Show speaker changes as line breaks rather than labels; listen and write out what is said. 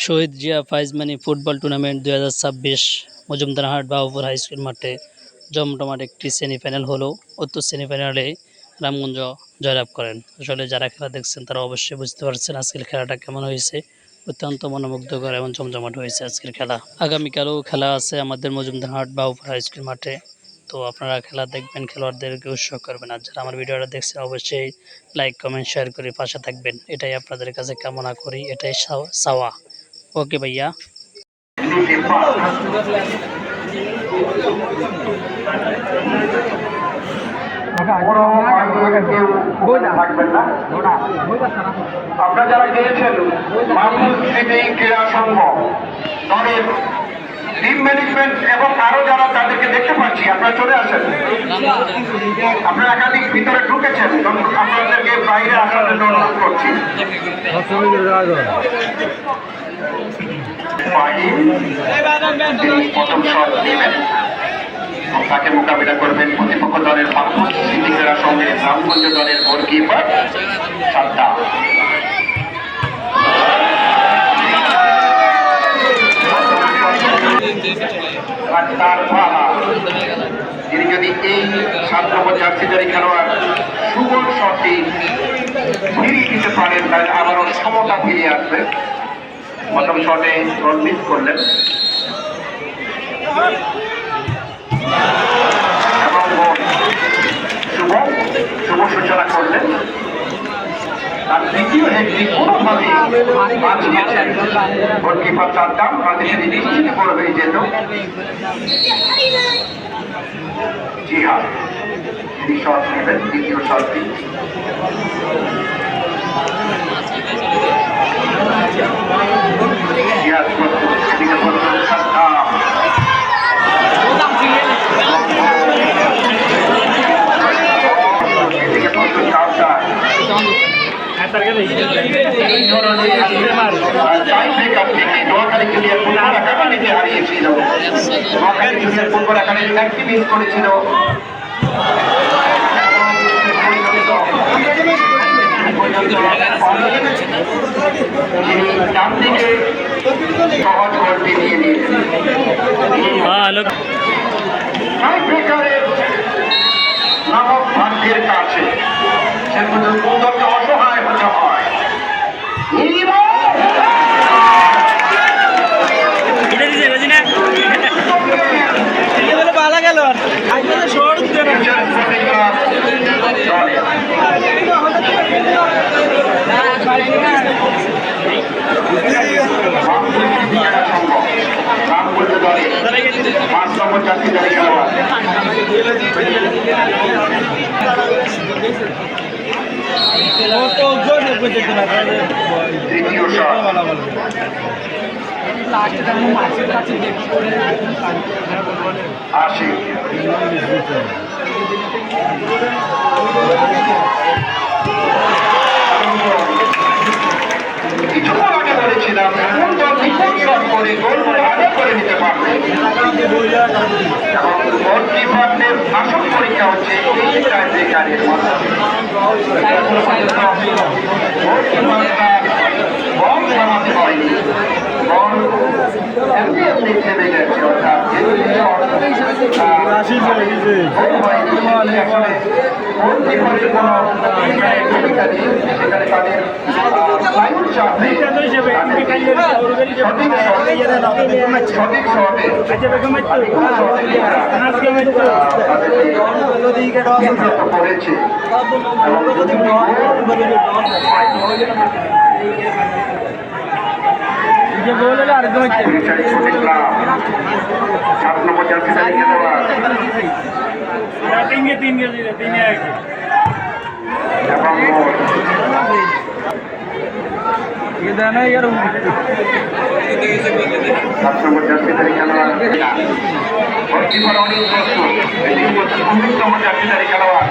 শহীদ জিয়া ফাইজমানি football tournament ২০২৬ Majumdarhat Babupur high school মাঠে জমজমাট একটি সেমিফাইনাল হলো। উক্ত সেমিফাইনালে রামগঞ্জ জয়লাভ করেন। আসলে যারা খেলা দেখছেন তারা অবশ্যই বুঝতে পারছেন আজকের খেলাটা কেমন হয়েছে। অত্যন্ত মনোমুগ্ধকর এবং জমজমাট হয়েছে আজকের খেলা। আগামীকালও খেলা আছে আমাদের মজুমদারহাট বাবুপুর হাইস্কুল মাঠে। তো আপনারা খেলা দেখবেন, খেলোয়াড়দেরকে উৎসাহ করবেন। আর যারা আমার ভিডিওটা দেখছেন অবশ্যই লাইক কমেন্ট শেয়ার করে পাশে থাকবেন, এটাই আপনাদের কাছে কামনা করি, এটাই চাওয়া। ওকে ভাইয়া।
আপনারা যারা গিয়েছেন মাহমুদ স্মৃতি ক্রীড়া সংঘ দলের টিম ম্যানেজমেন্ট এবং আরো যারা তাদেরকে দেখতে পাচ্ছি, আপনারা চলে আসেন। আপনারা একাধিক ভিতরে ঢুকেছেন, আপনাদেরকে বাইরে আসার জন্য অনুরোধ করছি। তাকে মোকাবিলা করবেন প্রতিপক্ষ দলের মাহমুদ স্মৃতি ক্রীড়া সংঘের রামগঞ্জ দলের গোলকিপার সাদ্দাম। তিনি যদি এই 7 নম্বর জার্সিধারী খেলোয়াড় সুবল শটটি ফিরিয়ে দিতে পারেন তাহলে আবারও সমতা ফিরিয়ে আসবে। প্রথম শটে গোল মিস করলেন এবং শুভ সূচনা করলেন। তার দ্বিতীয় হেডটি কোনোভাবে বাঁচিয়েছেন গোলকিপার সাদ্দাম, তাতে সেটি নিশ্চিত করবে যেত। জি হ্যাঁ, তিনি শট নেবেন দ্বিতীয় শটটি। এদিকে প্রস্তুত সাদ্দাম, এদিকে প্রস্তুত কাউন্টার। নোয়াখালী জুনিয়র ফুটবল একাডেমিতে হারিয়েছিল, নোয়াখালী জুনিয়র ফুটবল একাডেমি একটি মিস করেছিল। ডান দিকে সহজ গোলটি নিয়ে নিয়েছেন। নামক ভাগ্যের কাছে সে সুন্দরকে অসহায় হতে হয়। কিছুক্ষণ আগে বলেছিলাম কোন দল বিপদ শট করে গোলগুলো আগে করে নিতে পারবে এবং গোলকিপারদের আসল পরীক্ষা হচ্ছে এই টাইম ব্রেকারের মাধ্যমে। গোলকিপাররা বল থামাতে হয়নি, বল এমনি এমনি থেমে গেছে, অর্থাৎ গোলকিপারের কোনো ভূমিকা নেই সেখানে। তাদের সঠিক শটে করেছে यार খেলোয়াড়